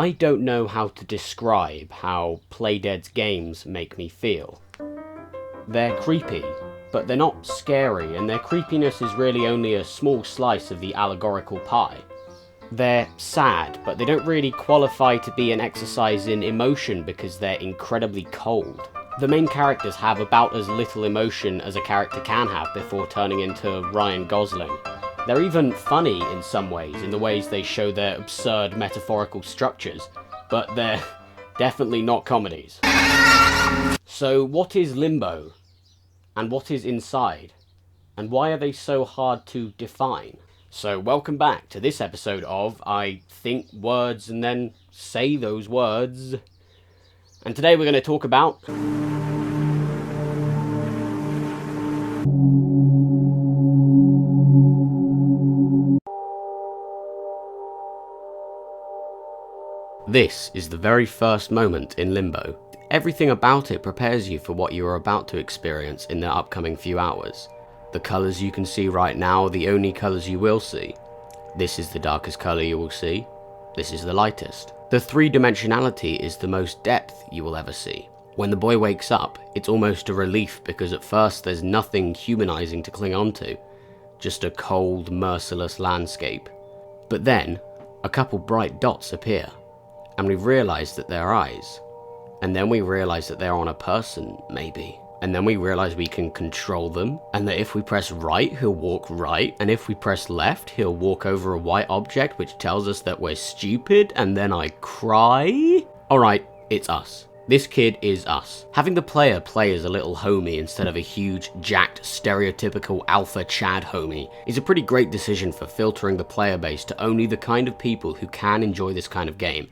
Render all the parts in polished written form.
I don't know how to describe how Playdead's games make me feel. They're creepy, but they're not scary, and their creepiness is really only a small slice of the allegorical pie. They're sad, but they don't really qualify to be an exercise in emotion because they're incredibly cold. The main characters have about as little emotion as a character can have before turning into Ryan Gosling. They're even funny in some ways, in the ways they show their absurd metaphorical structures, but they're definitely not comedies. So what is Limbo? And what is Inside? And why are they so hard to define? So welcome back to this episode of I Think Words and Then Say Those Words. And today we're going to talk about... This is the very first moment in Limbo. Everything about it prepares you for what you are about to experience in the upcoming few hours. The colours you can see right now are the only colours you will see. This is the darkest colour you will see. This is the lightest. The three-dimensionality is the most depth you will ever see. When the boy wakes up, it's almost a relief because at first there's nothing humanising to cling on to. Just a cold, merciless landscape. But then, a couple bright dots appear. And we realise that they're eyes. And then we realise that they're on a person, maybe. And then we realise we can control them, and that if we press right, he'll walk right, and if we press left, he'll walk over a white object which tells us that we're stupid, and then I cry? Alright, it's us. This kid is us. Having the player play as a little homie instead of a huge, jacked, stereotypical alpha Chad homie is a pretty great decision for filtering the player base to only the kind of people who can enjoy this kind of game.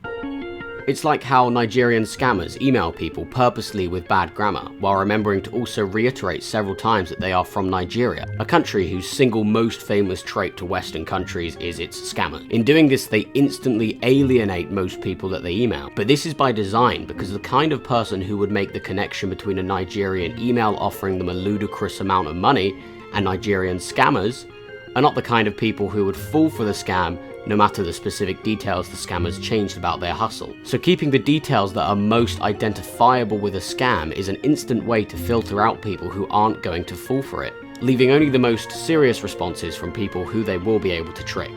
It's like how Nigerian scammers email people purposely with bad grammar, while remembering to also reiterate several times that they are from Nigeria, a country whose single most famous trait to Western countries is its scammers. In doing this, they instantly alienate most people that they email, but this is by design because the kind of person who would make the connection between a Nigerian email offering them a ludicrous amount of money and Nigerian scammers are not the kind of people who would fall for the scam no matter the specific details the scammers changed about their hustle. So keeping the details that are most identifiable with a scam is an instant way to filter out people who aren't going to fall for it, leaving only the most serious responses from people who they will be able to trick.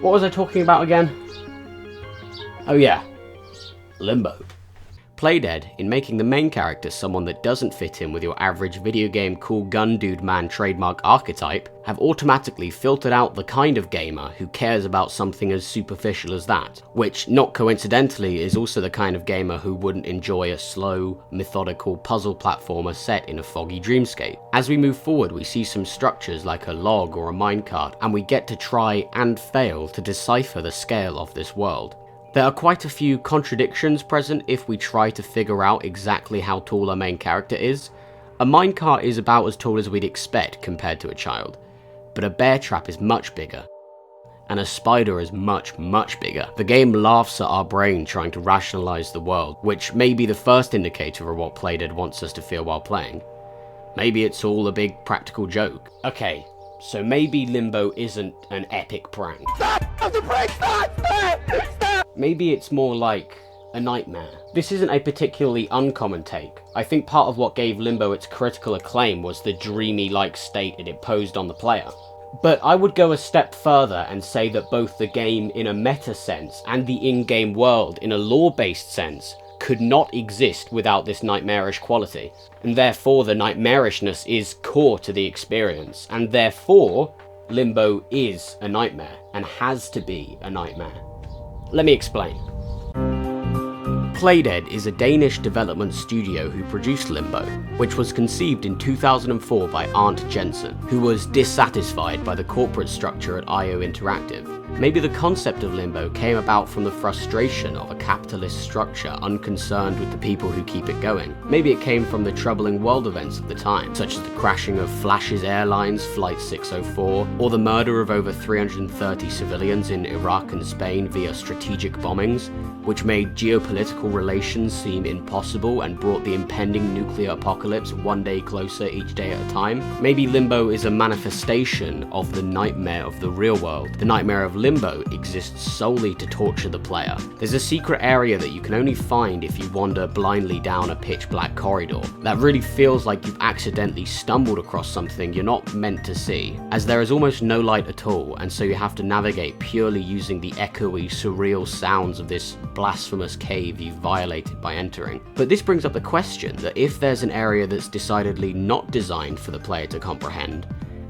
What was I talking about again? Oh yeah, Limbo. Playdead, in making the main character someone that doesn't fit in with your average video game cool gun dude man trademark archetype, have automatically filtered out the kind of gamer who cares about something as superficial as that, which, not coincidentally, is also the kind of gamer who wouldn't enjoy a slow, methodical puzzle platformer set in a foggy dreamscape. As we move forward, we see some structures like a log or a minecart, and we get to try and fail to decipher the scale of this world. There are quite a few contradictions present if we try to figure out exactly how tall our main character is. A minecart is about as tall as we'd expect compared to a child, but a bear trap is much bigger, and a spider is much, much bigger. The game laughs at our brain trying to rationalize the world, which may be the first indicator of what Playdead wants us to feel while playing. Maybe it's all a big practical joke. Okay, so maybe Limbo isn't an epic prank. Stop the prank! Stop! Maybe it's more like a nightmare. This isn't a particularly uncommon take. I think part of what gave Limbo its critical acclaim was the dreamy-like state it imposed on the player. But I would go a step further and say that both the game in a meta sense and the in-game world in a lore-based sense could not exist without this nightmarish quality. And therefore the nightmarishness is core to the experience, and therefore Limbo is a nightmare, and has to be a nightmare. Let me explain. Playdead is a Danish development studio who produced Limbo, which was conceived in 2004 by Arndt Jensen, who was dissatisfied by the corporate structure at IO Interactive. Maybe the concept of Limbo came about from the frustration of a capitalist structure unconcerned with the people who keep it going. Maybe it came from the troubling world events of the time, such as the crashing of Flash's Airlines Flight 604, or the murder of over 330 civilians in Iraq and Spain via strategic bombings, which made geopolitical relations seem impossible and brought the impending nuclear apocalypse one day closer each day at a time. Maybe Limbo is a manifestation of the nightmare of the real world, the nightmare of of Limbo exists solely to torture the player. There's a secret area that you can only find if you wander blindly down a pitch black corridor that really feels like you've accidentally stumbled across something you're not meant to see, as there is almost no light at all, and so you have to navigate purely using the echoey, surreal sounds of this blasphemous cave you've violated by entering. But this brings up the question that if there's an area that's decidedly not designed for the player to comprehend,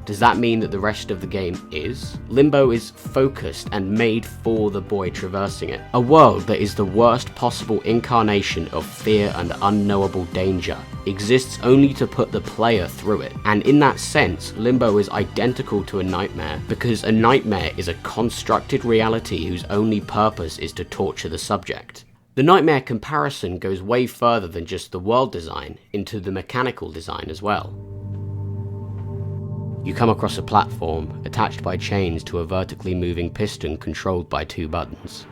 does that mean that the rest of the game is? Limbo is focused and made for the boy traversing it. A world that is the worst possible incarnation of fear and unknowable danger exists only to put the player through it. And in that sense, Limbo is identical to a nightmare, because a nightmare is a constructed reality whose only purpose is to torture the subject. The nightmare comparison goes way further than just the world design, into the mechanical design as well. You come across a platform attached by chains to a vertically moving piston controlled by 2 buttons.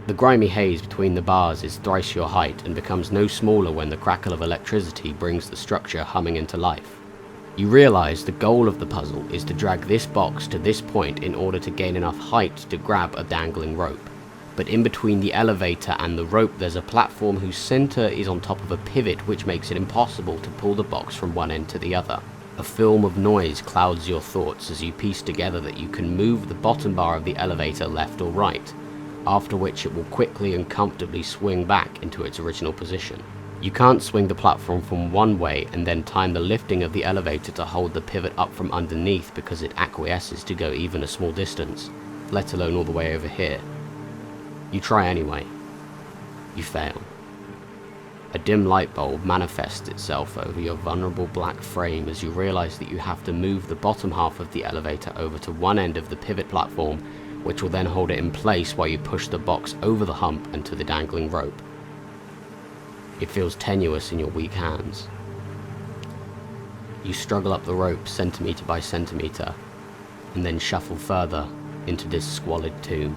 The grimy haze between the bars is thrice your height and becomes no smaller when the crackle of electricity brings the structure humming into life. You realise the goal of the puzzle is to drag this box to this point in order to gain enough height to grab a dangling rope. But in between the elevator and the rope there's a platform whose centre is on top of a pivot, which makes it impossible to pull the box from one end to the other. A film of noise clouds your thoughts as you piece together that you can move the bottom bar of the elevator left or right, after which it will quickly and comfortably swing back into its original position. You can't swing the platform from one way and then time the lifting of the elevator to hold the pivot up from underneath, because it acquiesces to go even a small distance, let alone all the way over here. You try anyway. You fail. A dim light bulb manifests itself over your vulnerable black frame as you realise that you have to move the bottom half of the elevator over to one end of the pivot platform, which will then hold it in place while you push the box over the hump and to the dangling rope. It feels tenuous in your weak hands. You struggle up the rope centimetre by centimetre, and then shuffle further into this squalid tomb.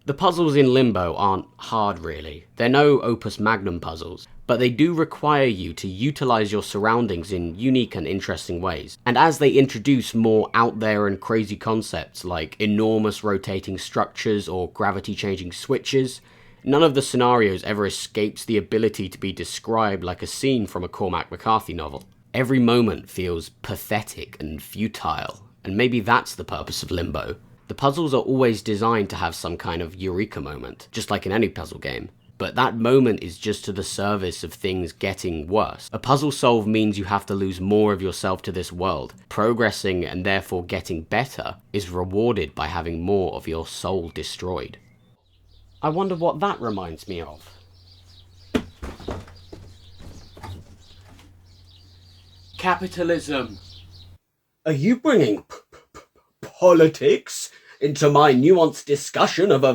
The puzzles in Limbo aren't hard really. They're no opus magnum puzzles, but they do require you to utilise your surroundings in unique and interesting ways. And as they introduce more out there and crazy concepts like enormous rotating structures or gravity changing switches, none of the scenarios ever escapes the ability to be described like a scene from a Cormac McCarthy novel. Every moment feels pathetic and futile, and maybe that's the purpose of Limbo. The puzzles are always designed to have some kind of eureka moment, just like in any puzzle game. But that moment is just to the service of things getting worse. A puzzle solve means you have to lose more of yourself to this world. Progressing and therefore getting better is rewarded by having more of your soul destroyed. I wonder what that reminds me of. Capitalism. Are you bringing politics into my nuanced discussion of a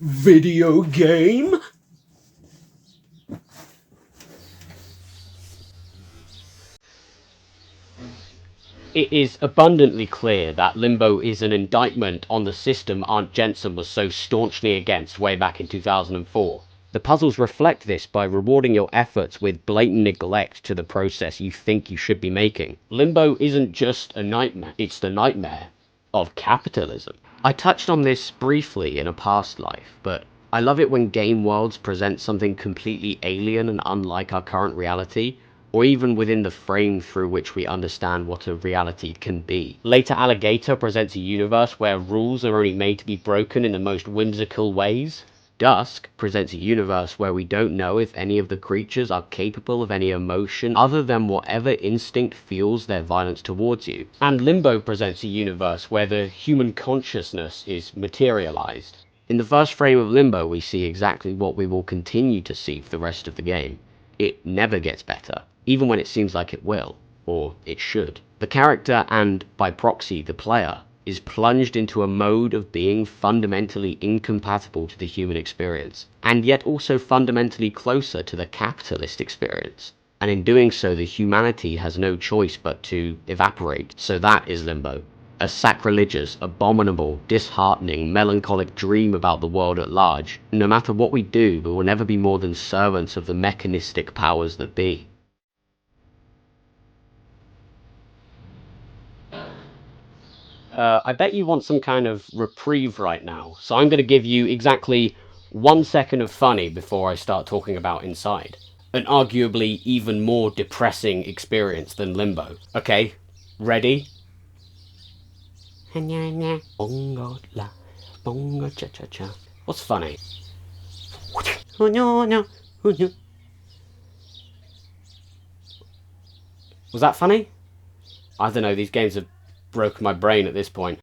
video game? It is abundantly clear that Limbo is an indictment on the system Aunt Jensen was so staunchly against way back in 2004. The puzzles reflect this by rewarding your efforts with blatant neglect to the process you think you should be making. Limbo isn't just a nightmare, it's the nightmare of capitalism. I touched on this briefly in a past life, but I love it when game worlds present something completely alien and unlike our current reality, or even within the frame through which we understand what a reality can be. Later Alligator presents a universe where rules are only made to be broken in the most whimsical ways. Dusk presents a universe where we don't know if any of the creatures are capable of any emotion other than whatever instinct fuels their violence towards you. And Limbo presents a universe where the human consciousness is materialized. In the first frame of Limbo, we see exactly what we will continue to see for the rest of the game. It never gets better, even when it seems like it will, or it should. The character, and by proxy the player, is plunged into a mode of being fundamentally incompatible to the human experience, and yet also fundamentally closer to the capitalist experience. And in doing so, the humanity has no choice but to evaporate. So that is Limbo. A sacrilegious, abominable, disheartening, melancholic dream about the world at large. No matter what we do, we will never be more than servants of the mechanistic powers that be. I bet you want some kind of reprieve right now, so I'm going to give you exactly 1 second of funny before I start talking about Inside. An arguably even more depressing experience than Limbo. Okay, ready? What's funny? Was that funny? I don't know, these games have broken my brain at this point.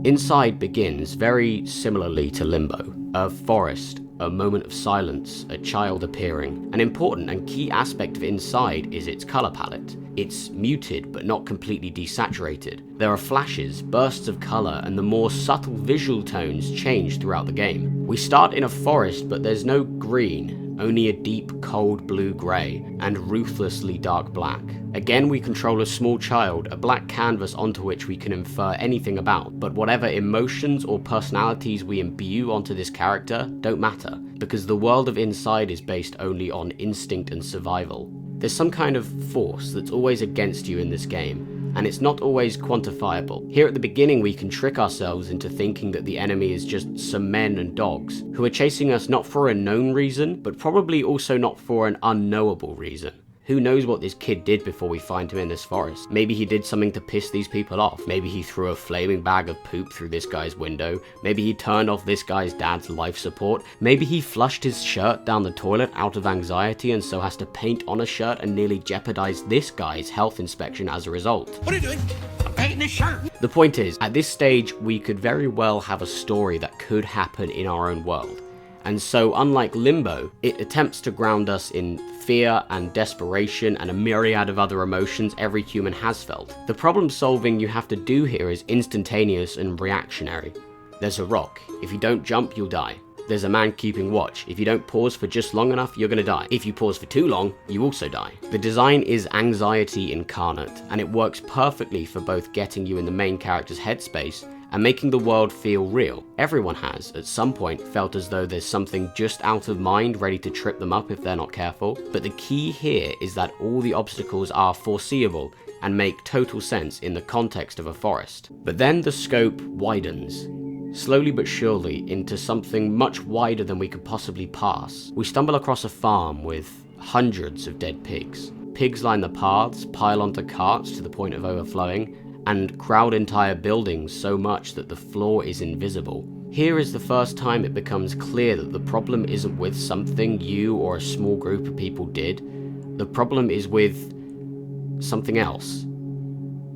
Inside begins very similarly to Limbo. A forest, a moment of silence, a child appearing. An important and key aspect of Inside is its colour palette. It's muted but not completely desaturated. There are flashes, bursts of colour, and the more subtle visual tones change throughout the game. We start in a forest, but there's no green, only a deep cold blue-grey and ruthlessly dark black. Again, we control a small child, a black canvas onto which we can infer anything about, but whatever emotions or personalities we imbue onto this character don't matter, because the world of Inside is based only on instinct and survival. There's some kind of force that's always against you in this game, and it's not always quantifiable. Here at the beginning we can trick ourselves into thinking that the enemy is just some men and dogs, who are chasing us not for a known reason, but probably also not for an unknowable reason. Who knows what this kid did before we find him in this forest? Maybe he did something to piss these people off. Maybe he threw a flaming bag of poop through this guy's window. Maybe he turned off this guy's dad's life support. Maybe he flushed his shirt down the toilet out of anxiety and so has to paint on a shirt and nearly jeopardize this guy's health inspection as a result. What are you doing? I'm painting his shirt. The point is, at this stage, we could very well have a story that could happen in our own world. And so, unlike Limbo, it attempts to ground us in fear and desperation and a myriad of other emotions every human has felt. The problem solving you have to do here is instantaneous and reactionary. There's a rock. If you don't jump, you'll die. There's a man keeping watch. If you don't pause for just long enough, you're gonna die. If you pause for too long, you also die. The design is anxiety incarnate, and it works perfectly for both getting you in the main character's headspace and making the world feel real. Everyone has, at some point, felt as though there's something just out of mind ready to trip them up if they're not careful. But the key here is that all the obstacles are foreseeable and make total sense in the context of a forest. But then the scope widens, slowly but surely, into something much wider than we could possibly pass. We stumble across a farm with hundreds of dead pigs. Pigs line the paths, pile onto carts to the point of overflowing, and crowd entire buildings so much that the floor is invisible. Here is the first time it becomes clear that the problem isn't with something you or a small group of people did. The problem is with something else.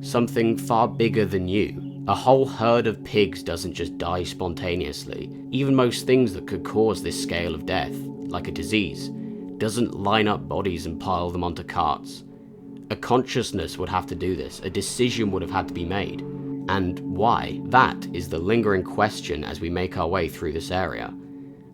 Something far bigger than you. A whole herd of pigs doesn't just die spontaneously. Even most things that could cause this scale of death, like a disease, doesn't line up bodies and pile them onto carts. A consciousness would have to do this, a decision would have had to be made. And why? That is the lingering question as we make our way through this area.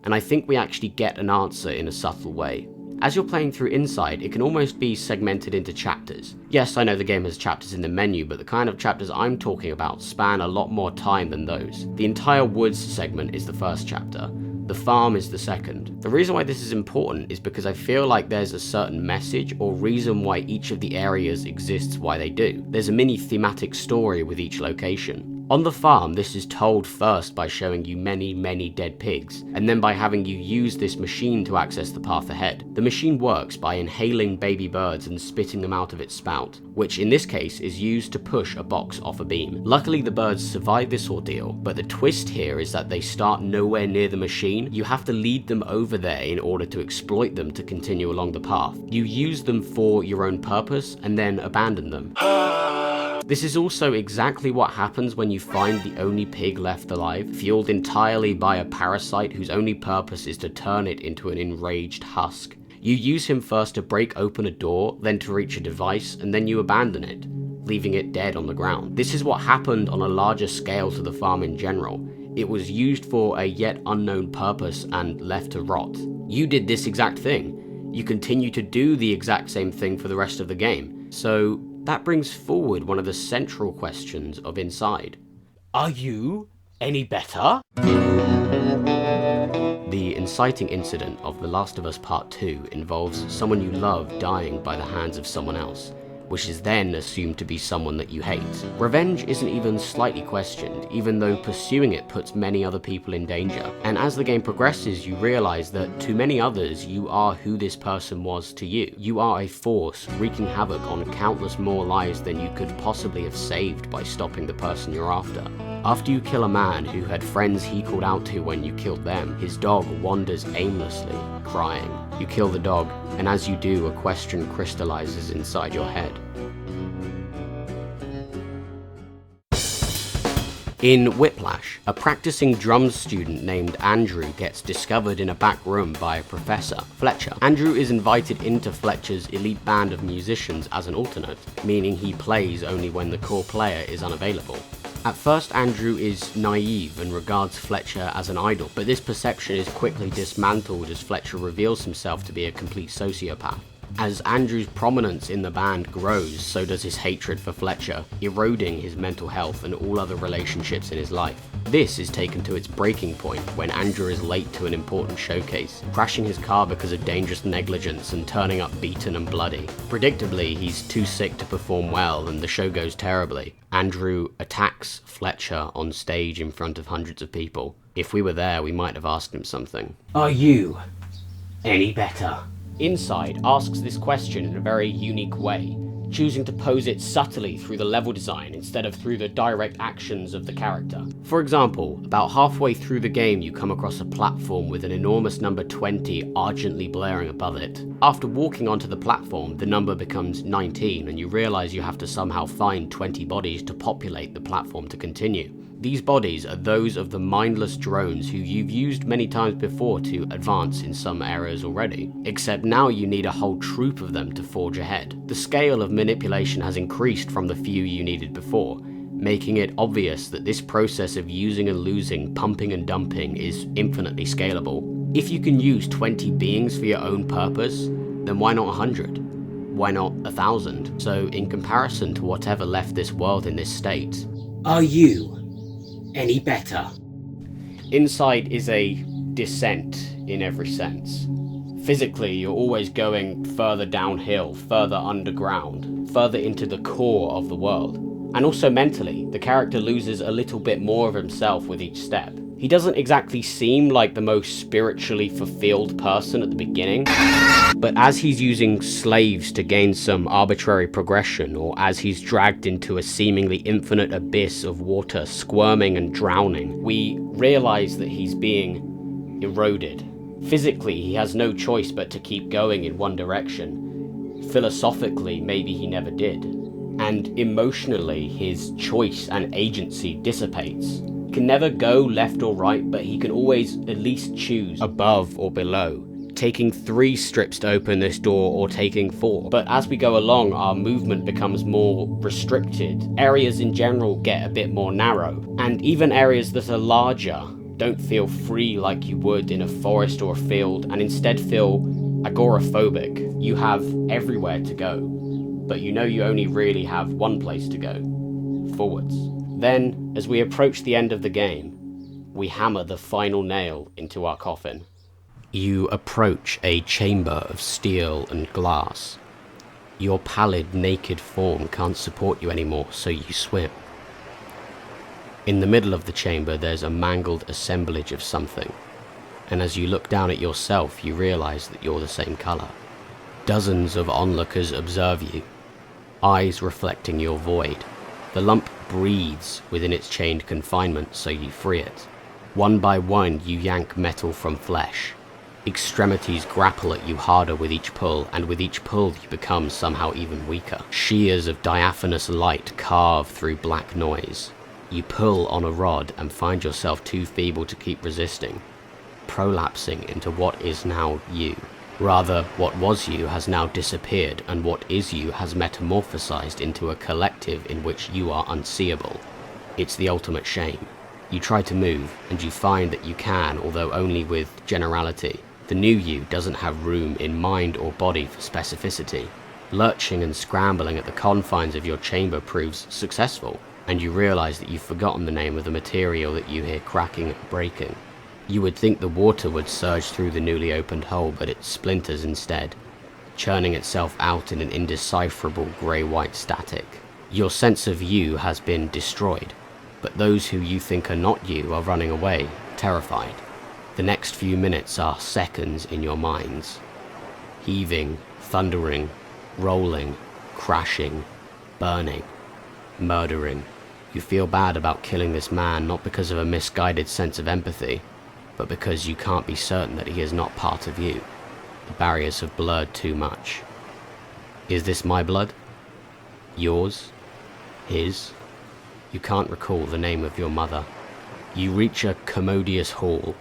And I think we actually get an answer in a subtle way. As you're playing through Inside, it can almost be segmented into chapters. Yes, I know the game has chapters in the menu, but the kind of chapters I'm talking about span a lot more time than those. The entire woods segment is the first chapter. The farm is the second. The reason why this is important is because I feel like there's a certain message or reason why each of the areas exists why they do. There's a mini thematic story with each location. On the farm, this is told first by showing you many dead pigs, and then by having you use this machine to access the path ahead. The machine works by inhaling baby birds and spitting them out of its spout, which in this case is used to push a box off a beam. Luckily the birds survive this ordeal, but the twist here is that they start nowhere near the machine. You have to lead them over there in order to exploit them to continue along the path. You use them for your own purpose and then abandon them. This is also exactly what happens when you find the only pig left alive, fueled entirely by a parasite whose only purpose is to turn it into an enraged husk. You use him first to break open a door, then to reach a device, and then you abandon it, leaving it dead on the ground. This is what happened on a larger scale to the farm in general. It was used for a yet unknown purpose and left to rot. You did this exact thing. You continue to do the exact same thing for the rest of the game. So that brings forward one of the central questions of Inside. Are you any better? The inciting incident of The Last of Us Part 2 involves someone you love dying by the hands of someone else, which is then assumed to be someone that you hate. Revenge isn't even slightly questioned, even though pursuing it puts many other people in danger. And as the game progresses, you realize that to many others, you are who this person was to you. You are a force wreaking havoc on countless more lives than you could possibly have saved by stopping the person you're after. After you kill a man who had friends he called out to when you killed them, his dog wanders aimlessly, crying. You kill the dog, and as you do, a question crystallizes inside your head. In Whiplash, a practicing drums student named Andrew gets discovered in a back room by a professor, Fletcher. Andrew is invited into Fletcher's elite band of musicians as an alternate, meaning he plays only when the core player is unavailable. At first, Andrew is naive and regards Fletcher as an idol, but this perception is quickly dismantled as Fletcher reveals himself to be a complete sociopath. As Andrew's prominence in the band grows, so does his hatred for Fletcher, eroding his mental health and all other relationships in his life. This is taken to its breaking point when Andrew is late to an important showcase, crashing his car because of dangerous negligence and turning up beaten and bloody. Predictably, he's too sick to perform well and the show goes terribly. Andrew attacks Fletcher on stage in front of hundreds of people. If we were there, we might have asked him something. Are you any better? Inside asks this question in a very unique way, choosing to pose it subtly through the level design instead of through the direct actions of the character. For example, about halfway through the game you come across a platform with an enormous number 20 argently blaring above it. After walking onto the platform, the number becomes 19 and you realize you have to somehow find 20 bodies to populate the platform to continue. These bodies are those of the mindless drones who you've used many times before to advance in some areas already, except now you need a whole troop of them to forge ahead. The scale of manipulation has increased from the few you needed before, making it obvious that this process of using and losing, pumping and dumping is infinitely scalable. If you can use 20 beings for your own purpose, then why not 100? Why not 1,000? So in comparison to whatever left this world in this state, Are you any better? Inside is a descent in every sense. Physically, you're always going further downhill, further underground, further into the core of the world. And also mentally, the character loses a little bit more of himself with each step. He doesn't exactly seem like the most spiritually fulfilled person at the beginning, but as he's using slaves to gain some arbitrary progression, or as he's dragged into a seemingly infinite abyss of water, squirming and drowning, we realize that he's being eroded. Physically, he has no choice but to keep going in one direction. Philosophically, maybe he never did. And emotionally, his choice and agency dissipates. He can never go left or right, but he can always at least choose above or below, taking 3 strips to open this door or taking 4. But as we go along, our movement becomes more restricted. Areas in general get a bit more narrow, and even areas that are larger don't feel free like you would in a forest or a field, and instead feel agoraphobic. You have everywhere to go, but you know you only really have one place to go: forwards. Then, as we approach the end of the game, we hammer the final nail into our coffin. You approach a chamber of steel and glass. Your pallid, naked form can't support you anymore, so you swim. In the middle of the chamber, there's a mangled assemblage of something, and as you look down at yourself, you realize that you're the same color. Dozens of onlookers observe you, eyes reflecting your void. The lump breathes within its chained confinement, so you free it. One by one, you yank metal from flesh. Extremities grapple at you harder with each pull, and with each pull you become somehow even weaker. Shears of diaphanous light carve through black noise. You pull on a rod and find yourself too feeble to keep resisting, prolapsing into what is now you. Rather, what was you has now disappeared, and what is you has metamorphosized into a collective in which you are unseeable. It's the ultimate shame. You try to move, and you find that you can, although only with generality. The new you doesn't have room in mind or body for specificity. Lurching and scrambling at the confines of your chamber proves successful, and you realize that you've forgotten the name of the material that you hear cracking and breaking. You would think the water would surge through the newly opened hole, but it splinters instead, churning itself out in an indecipherable grey-white static. Your sense of you has been destroyed, but those who you think are not you are running away, terrified. The next few minutes are seconds in your minds. Heaving, thundering, rolling, crashing, burning, murdering. You feel bad about killing this man, not because of a misguided sense of empathy, but because you can't be certain that he is not part of you. The barriers have blurred too much. Is this my blood? Yours? His? You can't recall the name of your mother. You reach a commodious hall,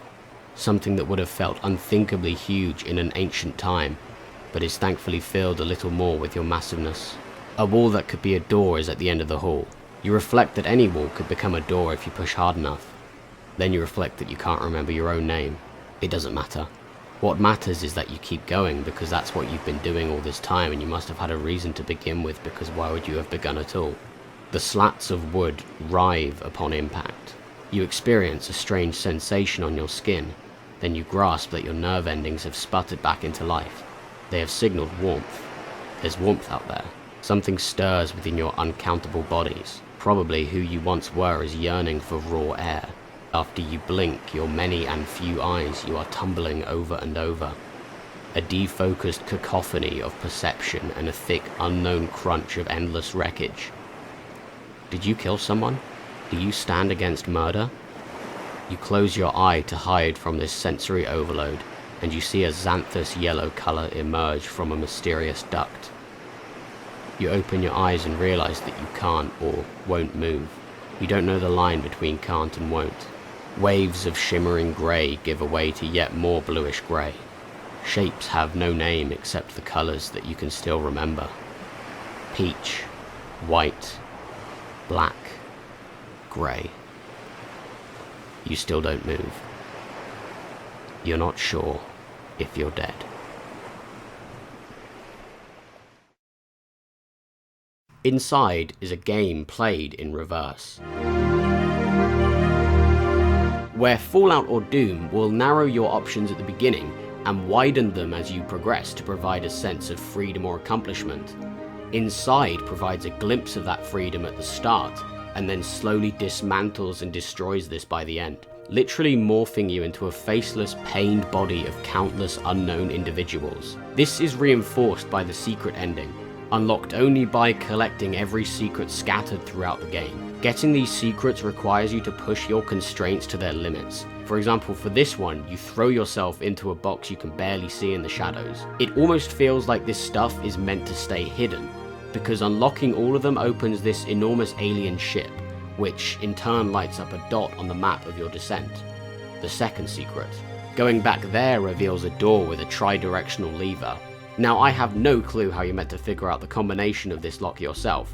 something that would have felt unthinkably huge in an ancient time, but is thankfully filled a little more with your massiveness. A wall that could be a door is at the end of the hall. You reflect that any wall could become a door if you push hard enough. Then you reflect that you can't remember your own name. It doesn't matter. What matters is that you keep going, because that's what you've been doing all this time, and you must have had a reason to begin with, because why would you have begun at all? The slats of wood writhe upon impact. You experience a strange sensation on your skin. Then you grasp that your nerve endings have sputtered back into life. They have signaled warmth. There's warmth out there. Something stirs within your uncountable bodies. Probably who you once were is yearning for raw air. After you blink your many and few eyes, you are tumbling over and over. A defocused cacophony of perception and a thick, unknown crunch of endless wreckage. Did you kill someone? Do you stand against murder? You close your eye to hide from this sensory overload, and you see a xanthous yellow color emerge from a mysterious duct. You open your eyes and realize that you can't or won't move. You don't know the line between can't and won't. Waves of shimmering grey give way to yet more bluish grey. Shapes have no name except the colors that you can still remember. Peach, white, black, grey. You still don't move. You're not sure if you're dead. Inside is a game played in reverse, where Fallout or Doom will narrow your options at the beginning and widen them as you progress to provide a sense of freedom or accomplishment. Inside provides a glimpse of that freedom at the start, and then slowly dismantles and destroys this by the end, literally morphing you into a faceless, pained body of countless unknown individuals. This is reinforced by the secret ending, unlocked only by collecting every secret scattered throughout the game. Getting these secrets requires you to push your constraints to their limits. For example, for this one, you throw yourself into a box you can barely see in the shadows. It almost feels like this stuff is meant to stay hidden, because unlocking all of them opens this enormous alien ship, which in turn lights up a dot on the map of your descent. The second secret. Going back there reveals a door with a tri-directional lever. Now, I have no clue how you're meant to figure out the combination of this lock yourself.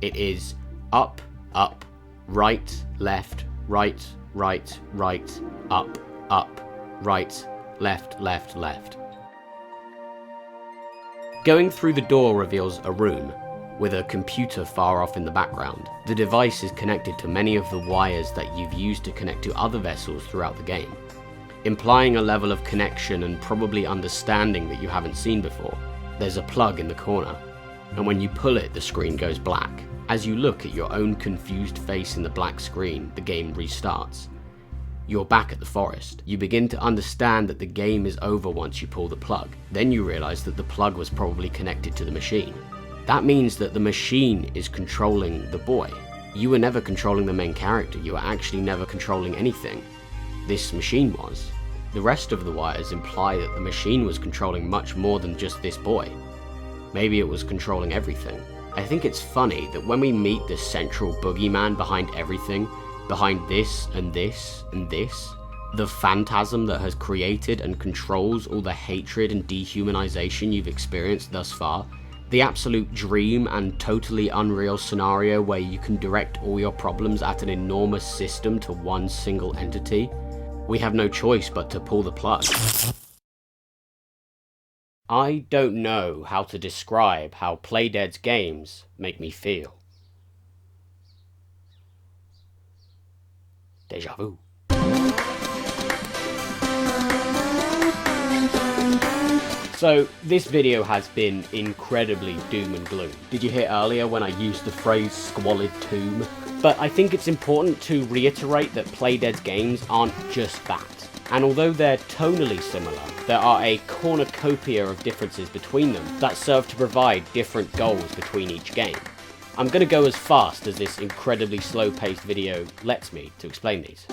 It is up, up, right, left, right, right, right, up, right, left, left, left. Going through the door reveals a room, with a computer far off in the background. The device is connected to many of the wires that you've used to connect to other vessels throughout the game, implying a level of connection and probably understanding that you haven't seen before. There's a plug in the corner, and when you pull it, the screen goes black. As you look at your own confused face in the black screen, the game restarts. You're back at the forest. You begin to understand that the game is over once you pull the plug. Then you realize that the plug was probably connected to the machine. That means that the machine is controlling the boy. You were never controlling the main character. You were actually never controlling anything. This machine was. The rest of the wires imply that the machine was controlling much more than just this boy. Maybe it was controlling everything. I think it's funny that when we meet the central boogeyman behind everything, behind this and this and this, the phantasm that has created and controls all the hatred and dehumanization you've experienced thus far, the absolute dream and totally unreal scenario where you can direct all your problems at an enormous system to one single entity, we have no choice but to pull the plug. I don't know how to describe how Playdead's games make me feel. Deja vu. So, this video has been incredibly doom and gloom. Did you hear earlier when I used the phrase squalid tomb? But I think it's important to reiterate that Playdead's games aren't just that. And although they're tonally similar, there are a cornucopia of differences between them that serve to provide different goals between each game. I'm going to go as fast as this incredibly slow-paced video lets me to explain these.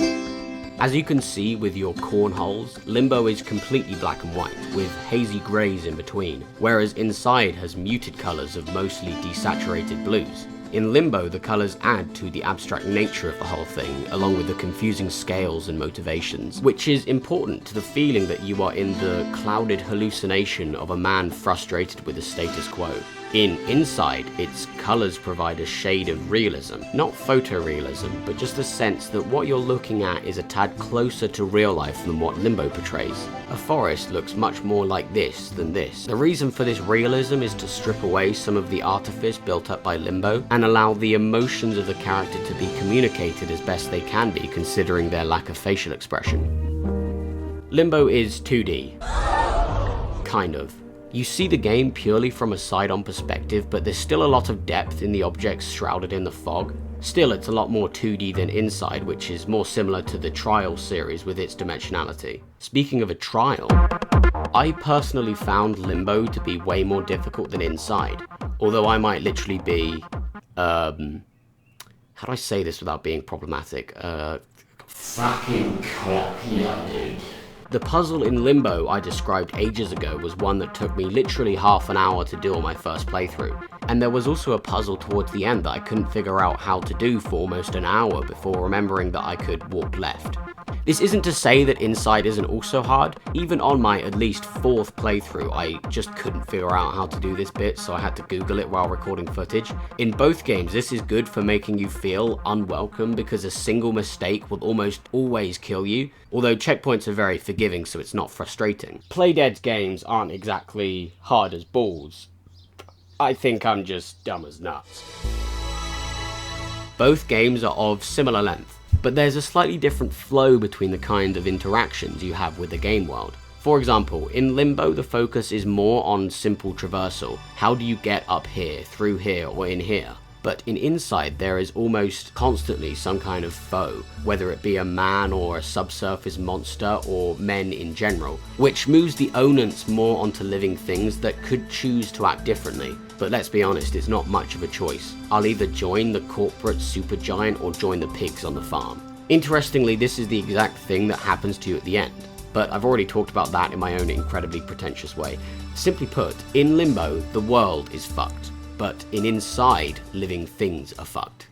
As you can see with your cornholes, Limbo is completely black and white, with hazy greys in between, whereas Inside has muted colours of mostly desaturated blues. In Limbo, the colours add to the abstract nature of the whole thing, along with the confusing scales and motivations, which is important to the feeling that you are in the clouded hallucination of a man frustrated with the status quo. In Inside, its colours provide a shade of realism, not photorealism, but just the sense that what you're looking at is a tad closer to real life than what Limbo portrays. A forest looks much more like this than this. The reason for this realism is to strip away some of the artifice built up by Limbo, and allow the emotions of the character to be communicated as best they can be, considering their lack of facial expression. Limbo is 2D. Kind of. You see the game purely from a side-on perspective, but there's still a lot of depth in the objects shrouded in the fog. Still, it's a lot more 2D than Inside, which is more similar to the Trial series with its dimensionality. Speaking of a trial, I personally found Limbo to be way more difficult than Inside, although I might literally be, how do I say this without being problematic? Fucking cockney, dude. The puzzle in Limbo I described ages ago was one that took me literally half an hour to do on my first playthrough, and there was also a puzzle towards the end that I couldn't figure out how to do for almost an hour before remembering that I could walk left. This isn't to say that Inside isn't also hard. Even on my at least 4th playthrough, I just couldn't figure out how to do this bit, so I had to Google it while recording footage. In both games, this is good for making you feel unwelcome because a single mistake will almost always kill you, although checkpoints are very forgiving, so it's not frustrating. Playdead's games aren't exactly hard as balls. I think I'm just dumb as nuts. Both games are of similar length, but there's a slightly different flow between the kind of interactions you have with the game world. For example, in Limbo the focus is more on simple traversal. How do you get up here, through here, or in here? But in Inside there is almost constantly some kind of foe, whether it be a man or a subsurface monster or men in general, which moves the onus more onto living things that could choose to act differently. But let's be honest, it's not much of a choice. I'll either join the corporate supergiant or join the pigs on the farm. Interestingly, this is the exact thing that happens to you at the end, but I've already talked about that in my own incredibly pretentious way. Simply put, in Limbo, the world is fucked, but in Inside, living things are fucked.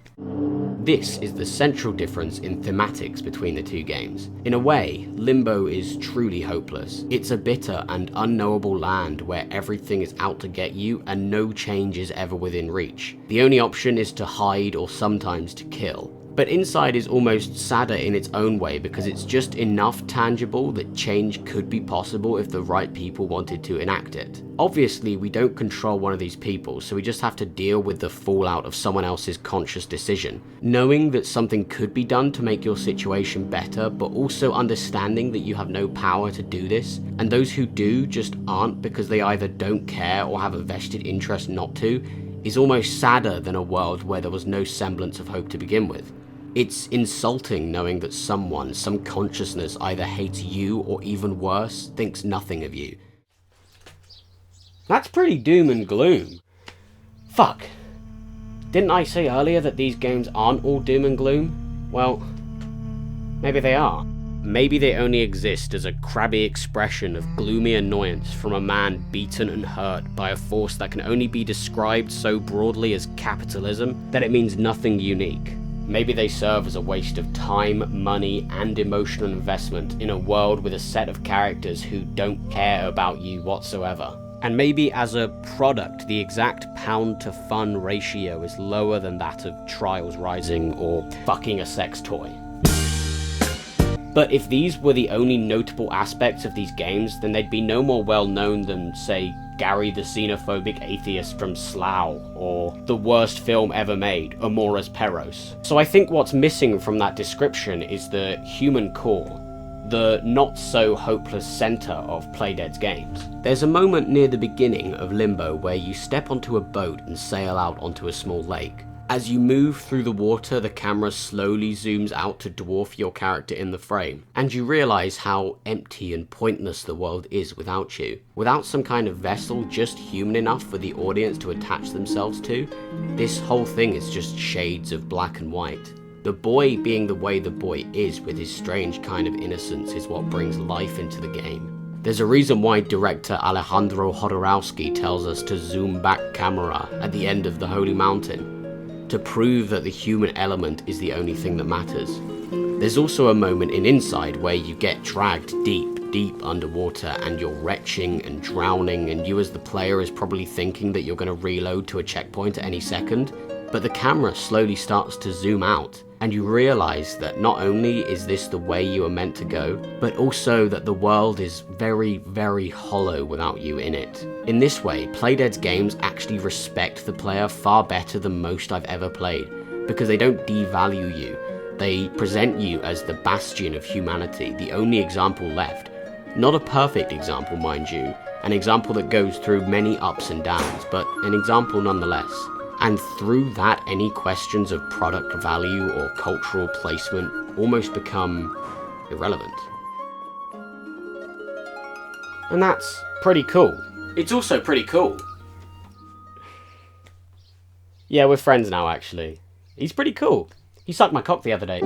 This is the central difference in thematics between the two games. In a way, Limbo is truly hopeless. It's a bitter and unknowable land where everything is out to get you and no change is ever within reach. The only option is to hide or sometimes to kill. But Inside is almost sadder in its own way because it's just enough tangible that change could be possible if the right people wanted to enact it. Obviously, we don't control one of these people, so we just have to deal with the fallout of someone else's conscious decision. Knowing that something could be done to make your situation better, but also understanding that you have no power to do this, and those who do just aren't because they either don't care or have a vested interest not to, is almost sadder than a world where there was no semblance of hope to begin with. It's insulting knowing that someone, some consciousness either hates you or even worse, thinks nothing of you. That's pretty doom and gloom. Fuck. Didn't I say earlier that these games aren't all doom and gloom? Well, maybe they are. Maybe they only exist as a crabby expression of gloomy annoyance from a man beaten and hurt by a force that can only be described so broadly as capitalism that it means nothing unique. Maybe they serve as a waste of time, money, and emotional investment in a world with a set of characters who don't care about you whatsoever. And maybe as a product, the exact pound-to-fun ratio is lower than that of Trials Rising or fucking a sex toy. But if these were the only notable aspects of these games, then they'd be no more well known than, say, Gary the xenophobic atheist from Slough, or the worst film ever made, Amores Perros. So I think what's missing from that description is the human core, the not-so-hopeless centre of Playdead's games. There's a moment near the beginning of Limbo where you step onto a boat and sail out onto a small lake. As you move through the water, the camera slowly zooms out to dwarf your character in the frame, and you realise how empty and pointless the world is without you. Without some kind of vessel just human enough for the audience to attach themselves to, this whole thing is just shades of black and white. The boy being the way the boy is with his strange kind of innocence is what brings life into the game. There's a reason why director Alejandro Jodorowsky tells us to zoom back camera at the end of The Holy Mountain, to prove that the human element is the only thing that matters. There's also a moment in Inside where you get dragged deep underwater and you're retching and drowning, and you as the player is probably thinking that you're going to reload to a checkpoint at any second, but the camera slowly starts to zoom out, and you realise that not only is this the way you are meant to go, but also that the world is very, very hollow without you in it. In this way, Playdead's games actually respect the player far better than most I've ever played, because they don't devalue you. They present you as the bastion of humanity, the only example left. Not a perfect example, mind you, an example that goes through many ups and downs, but an example nonetheless. And through that, any questions of product value or cultural placement almost become irrelevant. And that's pretty cool. It's also pretty cool. Yeah, we're friends now, actually. He's pretty cool. He sucked my cock the other day.